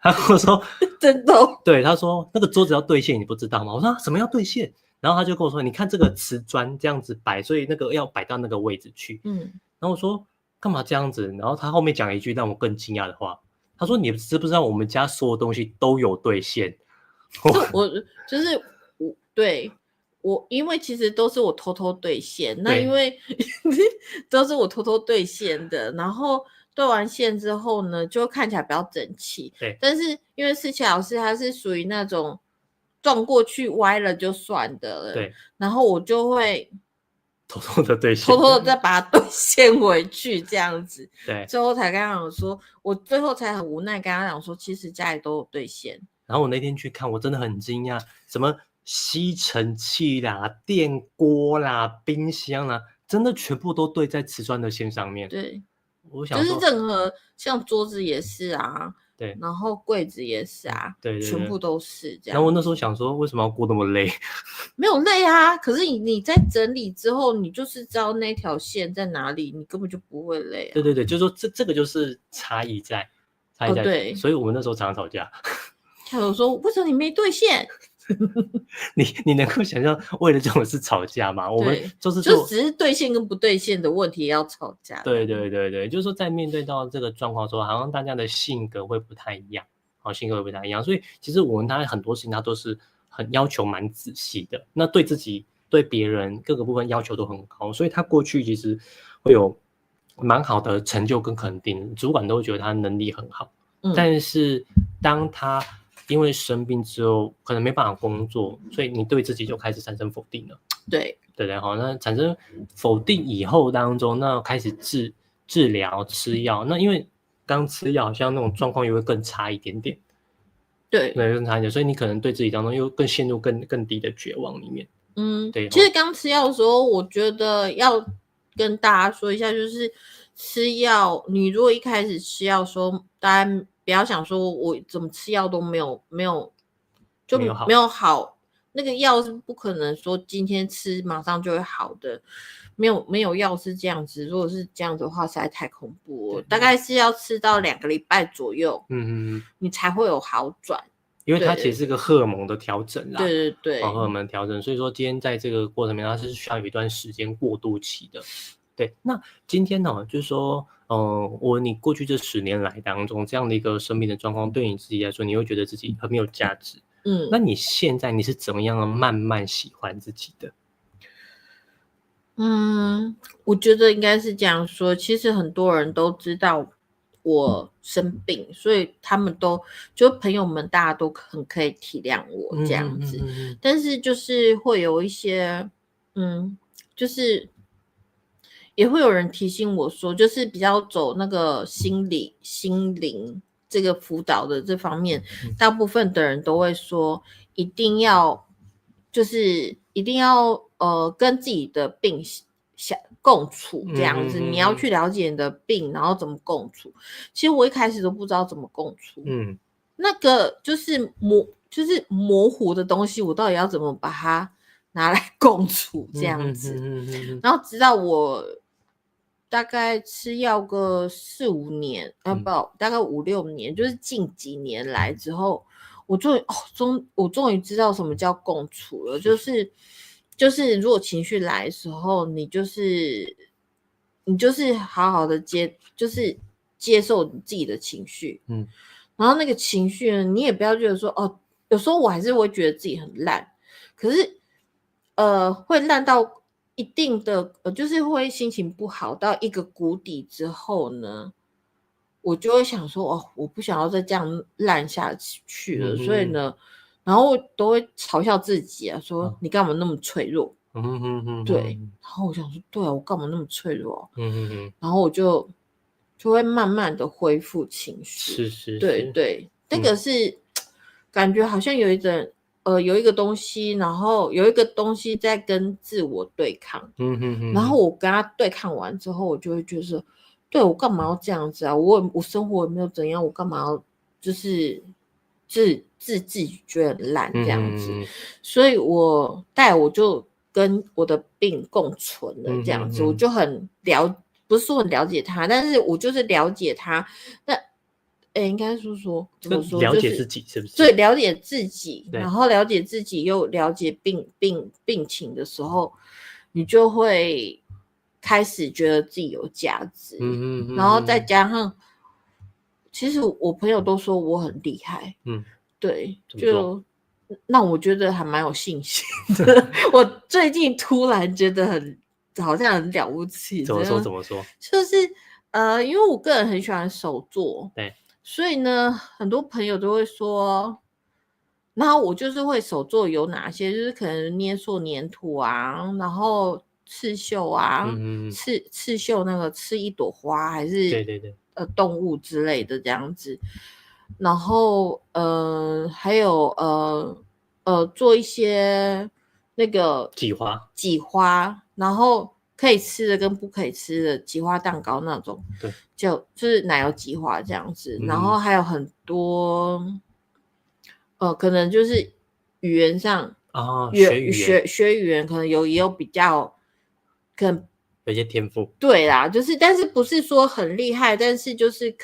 他跟我说：“真的。”对，他说那个桌子要兑现，你不知道吗？我说：“什么要兑现？”然后他就跟我说：“你看这个瓷砖这样子摆，所以那个要摆到那个位置去。”然后我说：“干嘛这样子？”然后他后面讲了一句让我更惊讶的话，他说：“你知不知道我们家所有东西都有兑现？”因为其实都是我偷偷兑现，那因为都是我偷偷兑现的，然后兑完现之后呢，就看起来比较整齐。对，但是因为思琪老师他是属于那种撞过去歪了就算的了，对，然后我就会偷偷的兑现，偷偷的再把它兑现回去，这样子。对，最后才跟他讲说，我最后才很无奈跟他讲说，其实家里都有兑现。然后我那天去看，我真的很惊讶，什么吸尘器啦、电锅啦、冰箱啦，真的全部都对在瓷砖的线上面。对，我想说，就是任何像桌子也是啊，对，然后柜子也是啊，对，全部都是这样。然后我那时候想说，为什么要过那么累？没有累啊，可是你在整理之后，你就是知道那条线在哪里，你根本就不会累啊。对，就是说这个就是差异在，对，所以我们那时候常常吵架。他有说为什么你没兑现？你能够想象为了这种事吵架吗？我们就只是兑现跟不兑现的问题要吵架。对，就是说在面对到这个状况的时候，好像大家的性格会不太一样，性格会不太一样，所以其实我们他很多事情他都是很要求蛮仔细的，那对自己对别人各个部分要求都很高，所以他过去其实会有蛮好的成就跟肯定，主管都会觉得他能力很好，但是当他因为生病之后可能没办法工作，所以你对自己就开始产生否定了。对，那产生否定以后当中，那开始治疗吃药，那因为刚吃药好像那种状况又会更差一点点。对，更差一点，所以你可能对自己当中又更陷入更低的绝望里面。对。其实刚吃药的时候，我觉得要跟大家说一下，就是吃药，你如果一开始吃药的时候，大家不要想说我怎么吃药都没有好，那个药是不可能说今天吃马上就会好的，没有药是这样子，如果是这样的话实在太恐怖了，大概是要吃到2个礼拜左右，你才会有好转。因为它其实是个荷尔蒙的调整啦，对，荷尔蒙调整，所以说今天在这个过程里面，它是需要有一段时间过渡期的。对，那今天呢，就是说，你过去这10年来当中，这样的一个生命的状况，对你自己来说，你会觉得自己很没有价值。那你现在你是怎么样慢慢喜欢自己的？我觉得应该是这样说，其实很多人都知道我生病，所以他们就朋友们大家都很可以体谅我这样子，但是就是会有一些就是也会有人提醒我说，就是比较走那个心灵这个辅导的这方面，大部分的人都会说一定要跟自己的病共处这样子，你要去了解你的病，然后怎么共处。其实我一开始都不知道怎么共处，那个就是模糊的东西，我到底要怎么把它拿来共处这样子。然后直到我大概吃药个4-5年，大概5-6年，就是近几年来之后，我终于知道什么叫共处了，就是如果情绪来的时候，你就是好好的接受你自己的情绪，然后那个情绪呢，你也不要觉得说有时候我还是会觉得自己很烂，可是会烂到一定的就是会心情不好到一个谷底之后呢，我就会想说我不想要再这样烂下去了，所以呢，然后我都会嘲笑自己啊，说你干嘛那么脆弱？对，然后我想说，对啊，我干嘛那么脆弱？然后我就会慢慢的恢复情绪。是，对，那个是感觉好像有一个东西，然后有一个东西在跟自我对抗。然后我跟他对抗完之后，我就会觉得说，对，我干嘛要这样子啊？我生活也没有怎样，我干嘛要就是自己觉得很烂这样子？所以我就跟我的病共存了这样子，我就不是说很了解他，但是我就是了解他。那应该是说怎么说，了解自己是不是？对，了解自己，然后了解自己又了解病情的时候，你就会开始觉得自己有价值。然后再加上，其实我朋友都说我很厉害。对，就让我觉得还蛮有信心的。我最近突然觉得好像很了不起。怎么说？就是因为我个人很喜欢手作，对，所以呢，很多朋友都会说，然后我就是会手作有哪些，就是可能捏塑黏土啊，然后刺绣啊，刺绣那个刺一朵花还是对动物之类的这样子。然后还有做一些那个挤花，然后可以吃的跟不可以吃的挤化蛋糕那种，对，就是奶油挤化这样子，然后还有很多，可能就是语言上学语言学语言可能也有比较，可能有些天赋，对啦，就是但是不是说很厉害，但是就是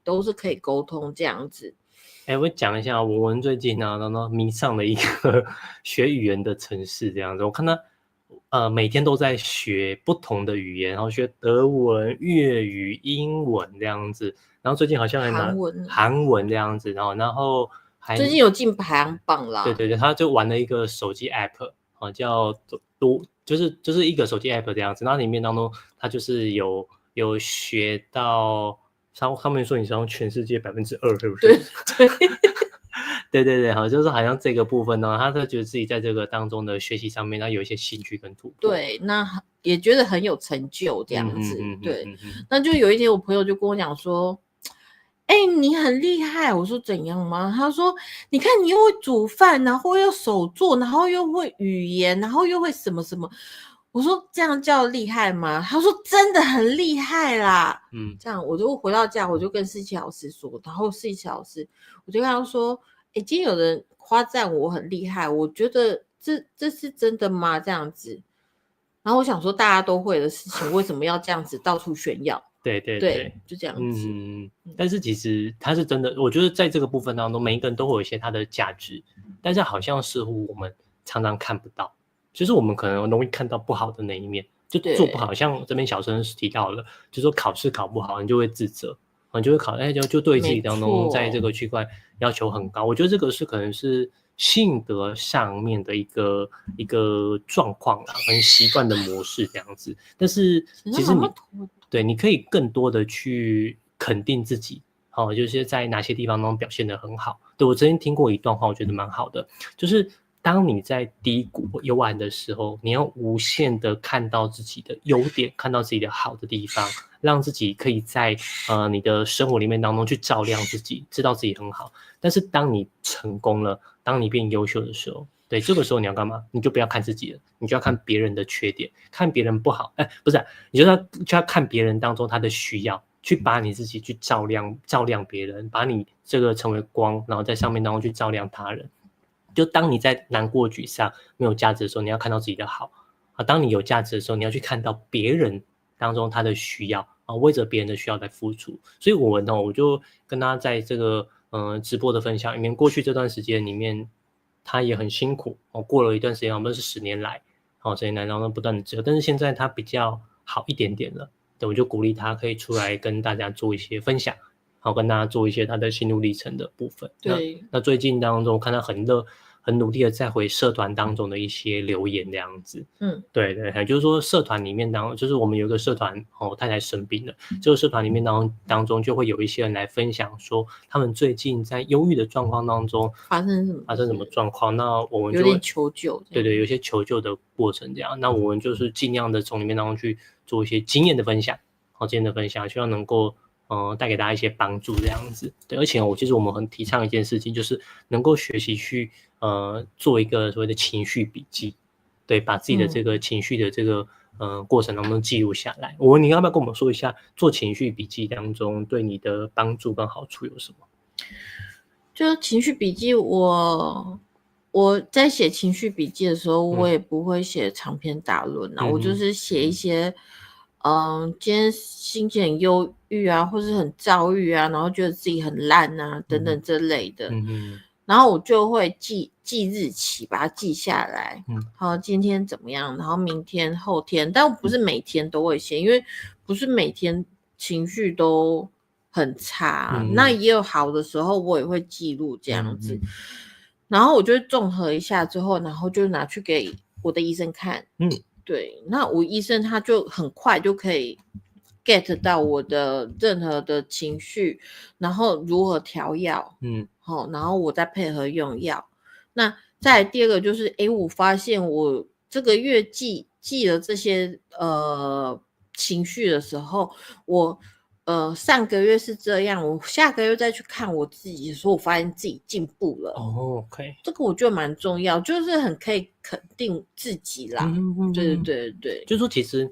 都是可以沟通这样子。我讲一下，文最近然后迷上了一个学语言的程式这样子，我看他每天都在学不同的语言，然后学德文、粤语、英文这样子，然后最近好像还拿韩文这样子，然后还最近有进排行榜啦。对，他就玩了一个手机 app 叫就是一个手机 app 这样子，然后里面当中他就是有学到。他们说你是全世界2%，是不是？对，好，就是好像这个部分呢，他就觉得自己在这个当中的学习上面，他有一些兴趣跟突破。对，那也觉得很有成就这样子。对，那就有一天我朋友就跟我讲说：“你很厉害。”我说：“怎样吗？”他说：“你看你又会煮饭，然后又手做，然后又会语言，然后又会什么什么。”我说这样叫厉害吗？他说真的很厉害啦。这样我就回到家，我就跟思琪老师说，然后思琪老师我就跟他说，今天有人夸赞我很厉害，我觉得这是真的吗？这样子，然后我想说大家都会的事情，为什么要这样子到处炫耀？对，就这样子。但是其实他是真的，我觉得在这个部分当中，每一个人都会有一些他的价值，但是好像似乎我们常常看不到。就是我们可能容易看到不好的那一面，就做不好，像这边小生提到了，就说考试考不好，你就会自责，你就会就对自己当中在这个区块要求很高。我觉得这个是可能是性格上面的一个状况啦，很习惯的模式这样子。但是其实你可以更多的去肯定自己，就是在哪些地方中表现得很好。对，我曾经听过一段话，我觉得蛮好的，就是当你在低谷幽暗的时候，你要无限的看到自己的优点，看到自己的好的地方，让自己可以在你的生活里面当中去照亮自己，知道自己很好。但是当你成功了，当你变优秀的时候，对，这个时候你要干嘛？你就不要看自己了，你就要看别人的缺点，看别人不好，不是，你就要看别人当中他的需要，去把你自己去照亮别人，把你这个成为光，然后在上面当中去照亮他人。就当你在难过沮丧没有价值的时候，你要看到自己的好当你有价值的时候，你要去看到别人当中他的需要为着别人的需要来付出。所以我就跟他在这个直播的分享里面，过去这段时间里面他也很辛苦过了一段时间，我们是10年来然后不断的治疗，但是现在他比较好一点点了。对，我就鼓励他可以出来跟大家做一些分享，跟大家做一些他的心路历程的部分。对，那最近当中我看他很努力的在回社团当中的一些留言这样子。对，就是说社团里面就是我们有一个社团太太生病了，这个社团里面当中就会有一些人来分享说他们最近在忧郁的状况当中发生什么状况，那我们就有点求救，对，有些求救的过程这样，那我们就是尽量的从里面当中去做一些经验的分享，希望能够带给大家一些帮助这样子。对，而且其实我们很提倡一件事情，就是能够学习去做一个所谓的情绪笔记，对，把自己的这个情绪的这个过程当中记录下来。你要不要跟我们说一下做情绪笔记当中对你的帮助跟好处有什么？就情绪笔记，我在写情绪笔记的时候，我也不会写长篇大论我就是写一些今天心情很忧郁啊，或是很躁郁啊，然后觉得自己很烂啊等等这类的。然后我就会记日期，把它记下来。好，今天怎么样？然后明天、后天，但不是每天都会写，因为不是每天情绪都很差。那也有好的时候，我也会记录这样子。然后我就综合一下之后，然后就拿去给我的医生看。对，那我医生他就很快就可以 get 到我的任何的情绪，然后如何调药，然后我再配合用药。那再来第二个就是，我发现我这个月记了这些情绪的时候，我上个月是这样，我下个月再去看我自己，说我发现自己进步了。OK，这个我觉得蛮重要，就是很可以肯定自己啦。对对对对，就是说其实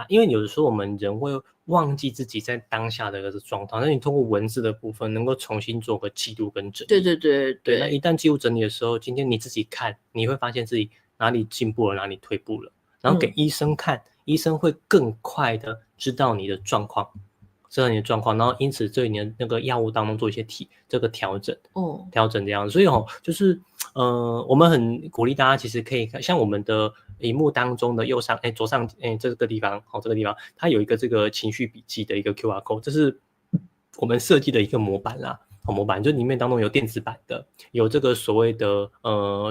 因为有的时候我们人会忘记自己在当下的一个状态，那你通过文字的部分能够重新做个记录跟整理。对对对对，那一旦记录整理的时候，今天你自己看，你会发现自己哪里进步了，哪里退步了，然后给医生看，医生会更快的知道你的状况。然后因此对你的那个药物当中做一些这个调整这样，所以就是我们很鼓励大家，其实可以看像我们的荧幕当中的右上左上这个地方这个地方它有一个这个情绪笔记的一个 QR code， 这是我们设计的一个模板啦，模板就里面当中有电子版的，有这个所谓的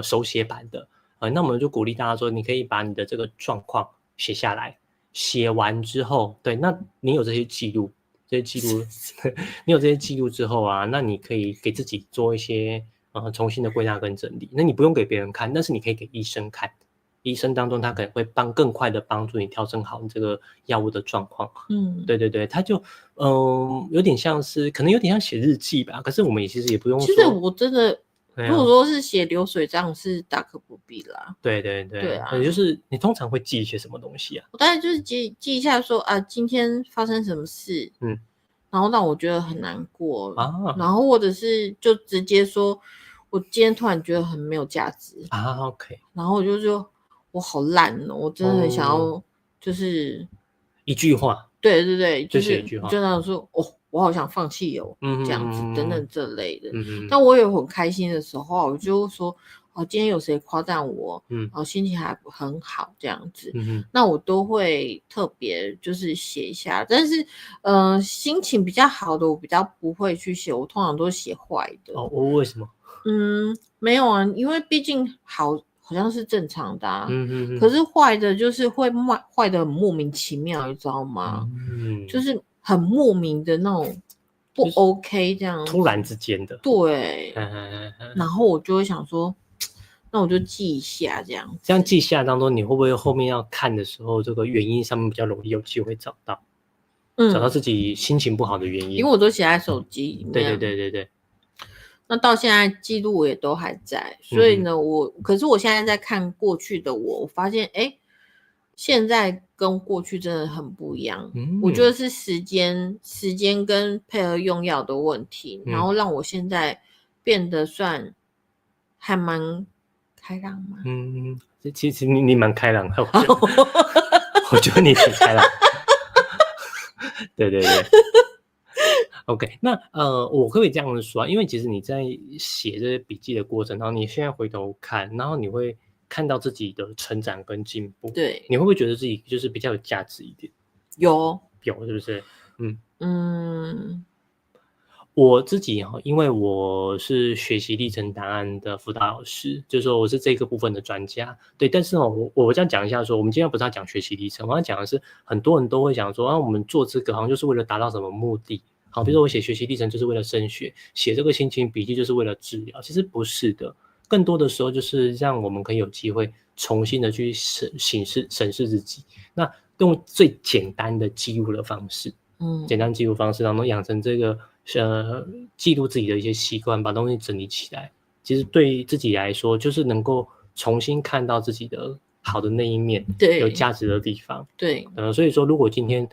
手写版的，那我们就鼓励大家说，你可以把你的这个状况写下来，写完之后，对，那你有这些记录。你有这些记录之后啊，那你可以给自己做一些重新的归纳跟整理。那你不用给别人看，但是你可以给医生看。医生当中他可能会更快的帮助你调整好你这个药物的状况。对对对，他就有点像是可能有点像写日记吧。可是我们其实也不用说。其实我真的。如果说是写流水账是大可不必啦。对对对，对啊，就是你通常会记一些什么东西啊？我大概就是记一下说啊，今天发生什么事，然后让我觉得很难过啊，然后或者是就直接说，我今天突然觉得很没有价值啊 ，OK， 然后我就说我好烂哦，我真的很想要就是一句话，对对对，就是一句话，就那种说哦。我好想放弃哦，这样子等等这类的。但我有很开心的时候，我就说哦，今天有谁夸赞我，心情还很好这样子，那我都会特别就是写一下。但是心情比较好的，我比较不会去写，我通常都写坏的。哦，为什么？没有啊，因为毕竟好像是正常的啊。可是坏的就是会坏的很莫名其妙，你知道吗？就是很莫名的那种不 OK 这样，突然之间的。对，然后我就会想说，那我就记一下这样。这样记下当中，你会不会后面要看的时候，这个原因上面比较容易有机会找到？找到自己心情不好的原因。因为我都写在手机里面。对对对对对。那到现在记录也都还在，所以呢，可是我现在在看过去的我发现，现在跟过去真的很不一样。我觉得是时间跟配合用药的问题，然后让我现在变得算还蛮开朗嘛。其实你蛮开朗的，我觉得你挺开朗。对对对。OK， 那我可不可以这样子说啊？因为其实你在写这些笔记的过程，然后你现在回头看，然后你会看到自己的成长跟进步。对，你会不会觉得自己就是比较有价值一点？有是不是？我自己因为我是学习历程档案的辅导老师，就是说我是这个部分的专家。对，但是我这样讲一下说，我们今天不是要讲学习历程，我要讲的是很多人都会想说，我们做这个好像就是为了达到什么目的。好，比如说我写学习历程就是为了升学，写这个心情笔记就是为了治疗，其实不是的，更多的时候就是让我们可以有机会重新的去审视自己，那用最简单的记录的方式，简单记录方式当中养成这个记录自己的一些习惯，把东西整理起来，其实对自己来说就是能够重新看到自己的好的那一面，对，有价值的地方，对，所以说如果今天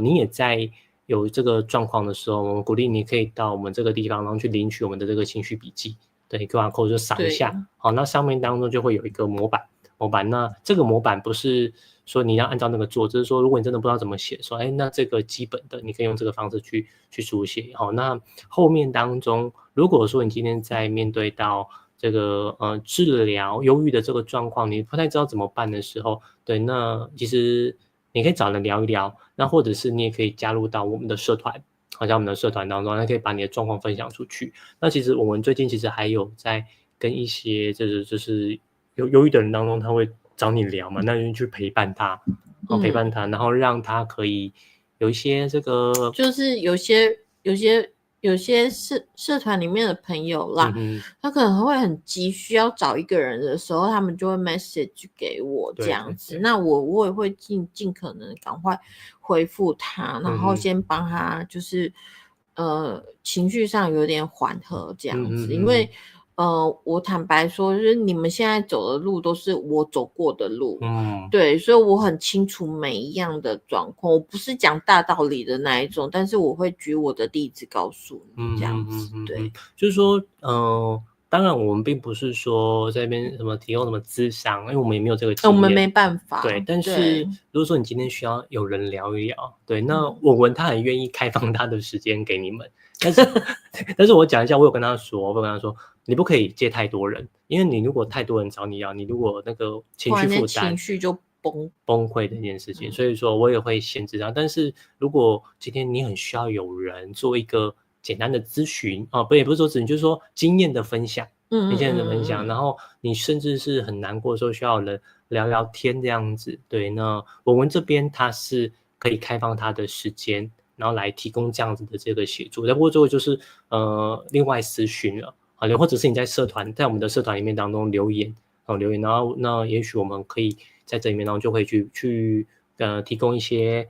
你也在有这个状况的时候，我们鼓励你可以到我们这个地方，然后去领取我们的这个情绪笔记，对 QR code 就扫一下，好，那上面当中就会有一个模板，那这个模板不是说你要按照那个做，就是说如果你真的不知道怎么写，说那这个基本的你可以用这个方式去书写，好，那后面当中如果说你今天在面对到这个治疗忧郁的这个状况，你不太知道怎么办的时候，对，那其实你可以找人聊一聊，那或者是你也可以加入到我们的社团，好像我们的社团当中，那可以把你的状况分享出去。那其实我们最近其实还有在跟一些就是忧郁的人当中，他会找你聊嘛，那就去陪伴他，陪伴他，然后让他可以有一些这个，就是有些有些社团里面的朋友啦，他可能会很急需要找一个人的时候，他们就会 message 给我这样子，那我也会尽可能赶快回复他，然后先帮他就是情绪上有点缓和这样子，因为我坦白说，就是你们现在走的路都是我走过的路，对，所以我很清楚每一样的状况。我不是讲大道理的那一种，但是我会举我的例子告诉你，这样子，对，就是说，当然我们并不是说在那边什么提供什么咨商，因为我们也没有这个经验，我们没办法，对。但是如果说你今天需要有人聊一聊，对，那文文他很愿意开放他的时间给你们，但是我讲一下，我有跟他说，你不可以接太多人，因为你如果太多人找你要，你如果那个情绪负担，情绪就崩溃的一件事情，所以说我也会限制他。但是如果今天你很需要有人做一个简单的咨询也不是说咨询，就是说经验的分享，经验的分享，然后你甚至是很难过的时候需要人聊聊天这样子，对，那文文这边他是可以开放他的时间，然后来提供这样子的这个协助。不过最后就是另外私讯了或者是你在我们的社团里面当中留言，然后那也许我们可以在这里面，然后就会去提供一些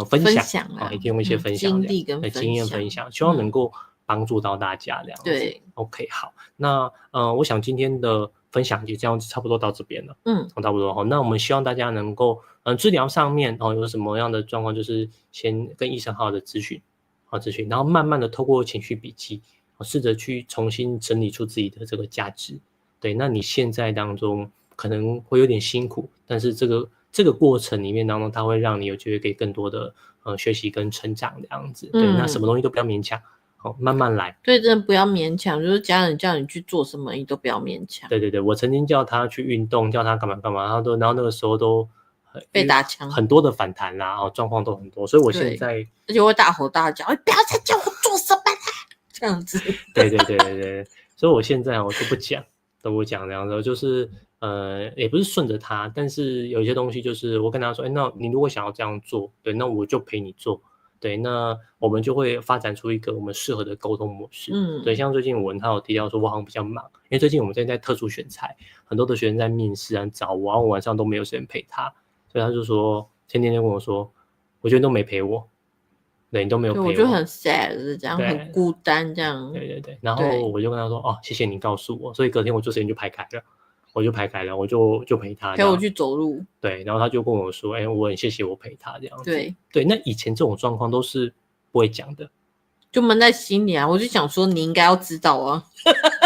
分享也提供一些分享经历跟经验分享，希望能够帮助到大家这样子。对 ，OK， 好，那我想今天的分享就这样差不多到这边了，差不多好。那我们希望大家能够治疗上面有什么样的状况，就是先跟医生好好的咨询，然后慢慢的透过情绪笔记，试着去重新整理出自己的这个价值。对，那你现在当中可能会有点辛苦，但是这个过程里面当中，它会让你有机会给更多的学习跟成长这样子。对，那什么东西都不要勉强，慢慢来。对，真的不要勉强，就是家人叫你去做什么，你都不要勉强。对，我曾经叫他去运动，叫他干嘛，然后那个时候都被打枪，很多的反弹啦，状况都很多，所以我现在而且会大吼大叫，不要再叫我做什么啦，这样子。对，所以我现在我都不讲这样子，就是也不是顺着他，但是有一些东西就是我跟他说，那你如果想要这样做，对，那我就陪你做，对，那我们就会发展出一个我们适合的沟通模式。对，像最近他有提到说我好像比较忙，因为最近我们在特殊选材，很多的学生在面试找我，然后我晚上都没有时间陪他，所以他就说前天就跟我说，我觉得你都没陪我。对，你都没有陪我，我就很 sad 这样，很孤单这样。对，然后我就跟他说，谢谢你告诉我，所以隔天我就时间就排开了，我就陪他，陪我去走路。对，然后他就跟我说，我很谢谢我陪他这样子。对，那以前这种状况都是不会讲的，就闷在心里啊。我就想说，你应该要知道啊。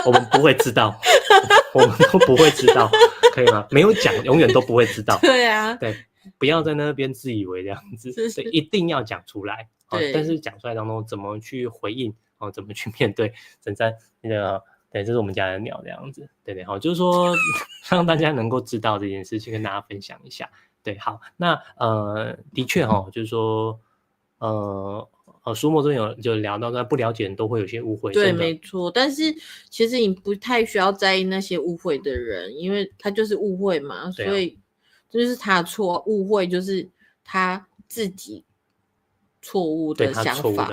我们不会知道，我们都不会知道，可以吗？没有讲，永远都不会知道。对啊，对，不要在那边自以为这样子，对，一定要讲出来。但是讲出来当中怎么去回应怎么去面对，整在那个对，这是我们家的鸟这样子，对，就是说让大家能够知道这件事情，跟大家分享一下。对，好，那的确就是说书墨这边就聊到，那不了解人都会有些误会，对，没错。但是其实你不太需要在意那些误会的人，因为他就是误会嘛，所以这就是他的错，误会就是他自己错误的想法，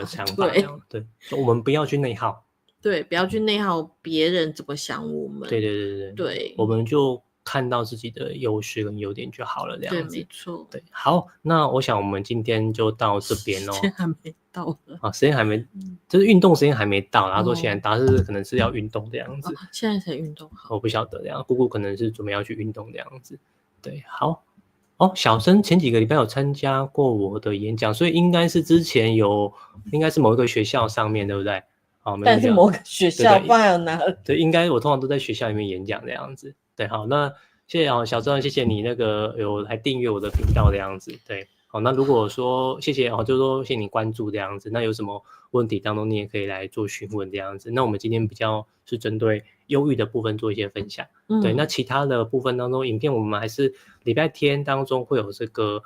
对，我们不要去内耗，对，不要去内耗别人怎么想我们，对，我们就看到自己的优势跟优点就好了，这样子，对，没错，对，好，那我想我们今天就到这边时间还没到了时间还没，就是运动时间还没到，然后说现在答是可能是要运动这样子，现在才运动好，我不晓得这样，姑姑可能是准备要去运动这样子，对，好。小生前几个礼拜有参加过我的演讲，所以应该是之前应该是某一个学校上面，对不对？但是某个学校不然有哪？对，应该我通常都在学校里面演讲这样子。对，好，那谢谢小生，谢谢你那个有来订阅我的频道这样子。对，好，那如果说谢谢就是说谢谢你关注这样子，那有什么问题当中你也可以来做询问这样子。那我们今天比较是针对忧郁的部分做一些分享，对，那其他的部分当中，影片我们还是礼拜天当中会有这个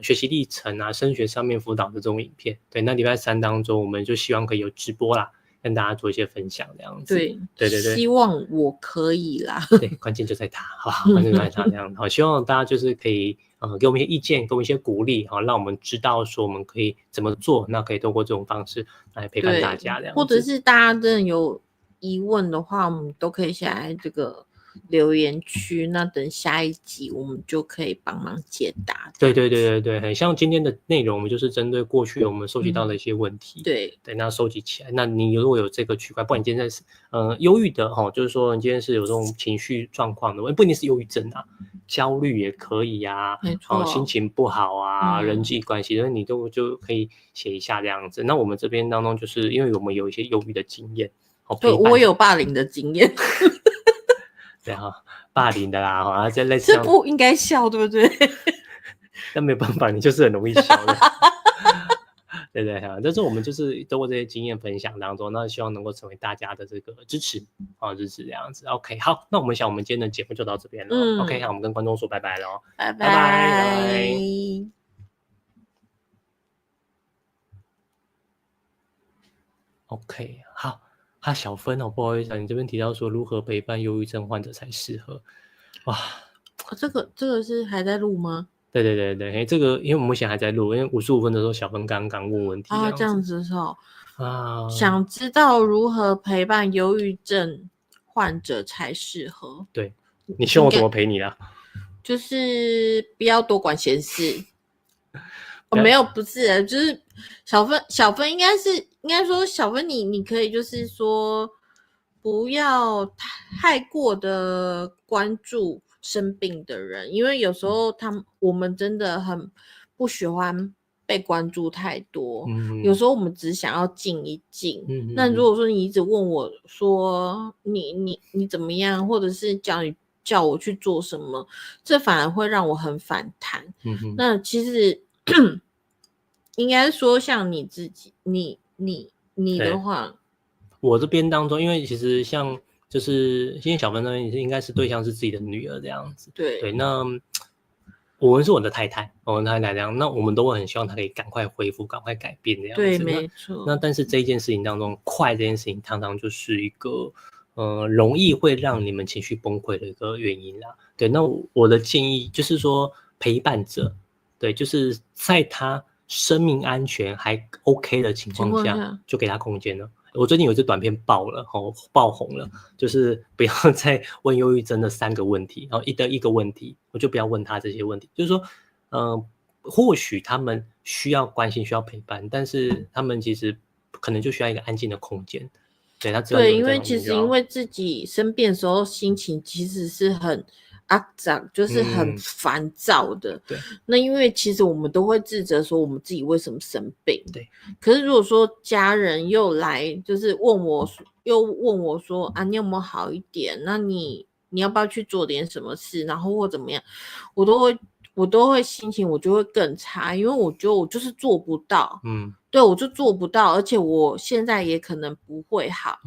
学习历程啊、升学上面辅导的这种影片，对，那礼拜三当中我们就希望可以有直播啦，跟大家做一些分享这样子。对对对对，希望我可以啦。对，关键就在他，好吧，关键就在他这样。好，希望大家就是可以给我们一些意见，给我们一些鼓励，好，让我们知道说我们可以怎么做，那可以透过这种方式来陪伴大家这样子。或者是大家真的有疑问的话，我们都可以写在这个留言区，那等下一集我们就可以帮忙解答。对对对对对，很像今天的内容，我们就是针对过去我们收集到的一些问题，对，那收集起来。那你如果有这个区块，不然你今天是忧郁的就是说你今天是有这种情绪状况的，不一定是忧郁症啊，焦虑也可以啊，没错，心情不好啊，人际关系，所以你就可以写一下这样子。那我们这边当中，就是因为我们有一些忧郁的经验，对，我有霸凌的经验。对哈，霸凌的啦，这类似这不应该笑，对不对？但没办法，你就是很容易笑的。对对哈，但是我们就是通过这些经验分享当中，那希望能够成为大家的这个支持支持这样子。OK， 好，那我们今天的节目就到这边了。OK， 好，我们跟观众说拜拜咯。拜拜。OK， 好，小芬不好意思，你这边提到说如何陪伴忧郁症患者才适合，哇，这个是还在录吗？对对对对，这个因为我们目前还在录，因为55分的时候小芬刚问问题这样子哦。想知道如何陪伴忧郁症患者才适合。对，你希望我怎么陪你啦？就是不要多管闲事。没有，不是，就是小芬应该说小芬你可以就是说不要太过的关注生病的人，因为有时候我们真的很不喜欢被关注太多，有时候我们只想要静一静。那如果说你一直问我说你怎么样，或者是叫我去做什么，这反而会让我很反弹。那其实应该说像你自己，你的话，我这边当中，因为其实像就是今天小芬呢，应该是对象是自己的女儿这样子。对，那我们是我的太太这样，那我们都会很希望她可以赶快恢复，赶快改变这样子。对，没错。那但是这一件事情当中，快这件事情常常就是一个容易会让你们情绪崩溃的一个原因啦。对，那我的建议就是说，陪伴者，对，就是在他生命安全还 OK 的情况下，就给他空间了。我最近有一支短片爆红了，就是不要再问忧郁症的3个问题，然后一个问题，我就不要问他这些问题。就是说，或许他们需要关心，需要陪伴，但是他们其实可能就需要一个安静的空间。对，因为其实因为自己生病的时候心情其实是很就是很烦躁的。对，那因为其实我们都会自责说我们自己为什么生病。对，可是如果说家人又来就是问我说你有没有好一点？那你要不要去做点什么事？然后或怎么样，我都会心情我就会更差，因为我觉得我就是做不到。对，我就做不到，而且我现在也可能不会好。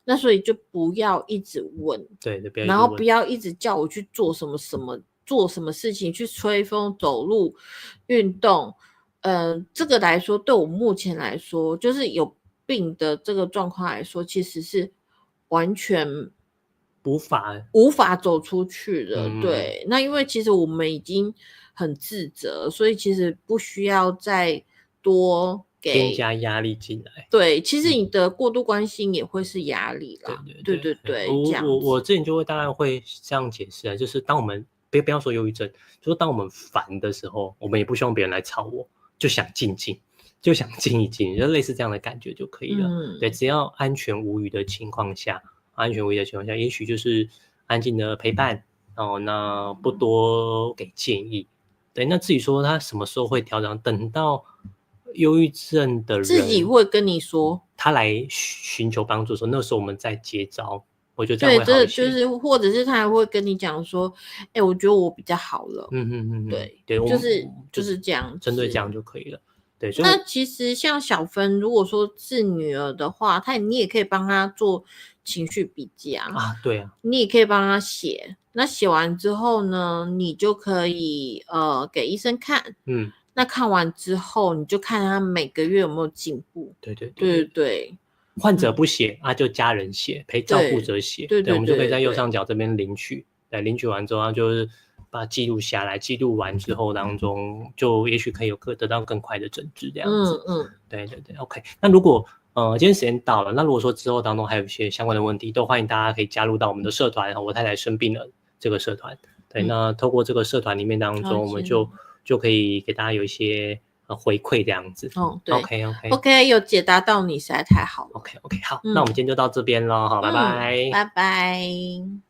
那所以就不要一直问，对，然后不要一直叫我去做什么事情，去吹风、走路、运动。这个来说，对我目前来说，就是有病的这个状况来说，其实是完全无法走出去的。对，那因为其实我们已经很自责，所以其实不需要再多添加压力进来。对，其实你的过度关心也会是压力啦。对，这样子。我之前就会大概会这样解释，就是当我们不要说忧郁症，就是当我们烦的时候，我们也不希望别人来吵我，就想静一静，就类似这样的感觉就可以了。对，只要安全无虞的情况下，也许就是安静的陪伴，那不多给建议。对，那至于说他什么时候会调整，等到忧郁症的人自己会跟你说，他来寻求帮助的时候，那时候我们再接招，我觉得这样会好一些。对，就是或者是他还会跟你讲说，我觉得我比较好了。对，就是这样，针对这样就可以了。对，那其实像小芬，如果说是女儿的话，你也可以帮她做情绪笔记啊。对啊，你也可以帮她写。那写完之后呢，你就可以给医生看。那看完之后，你就看他每个月有没有进步。对。患者不写就家人写，陪照顾者写，对，我们就可以在右上角这边领取，对，领取完之后就是把它记录下来，记录完之后当中就也许可以得到更快的诊治这样子，对 OK。 那如果今天时间到了，那如果说之后当中还有一些相关的问题，都欢迎大家可以加入到我们的社团，我太太生病了这个社团，对，那透过这个社团里面当中，我们就可以给大家有一些回馈这样子。对 OK 有解答到你实在太好了。OK 好，那我们今天就到这边咯，好，拜拜。拜拜。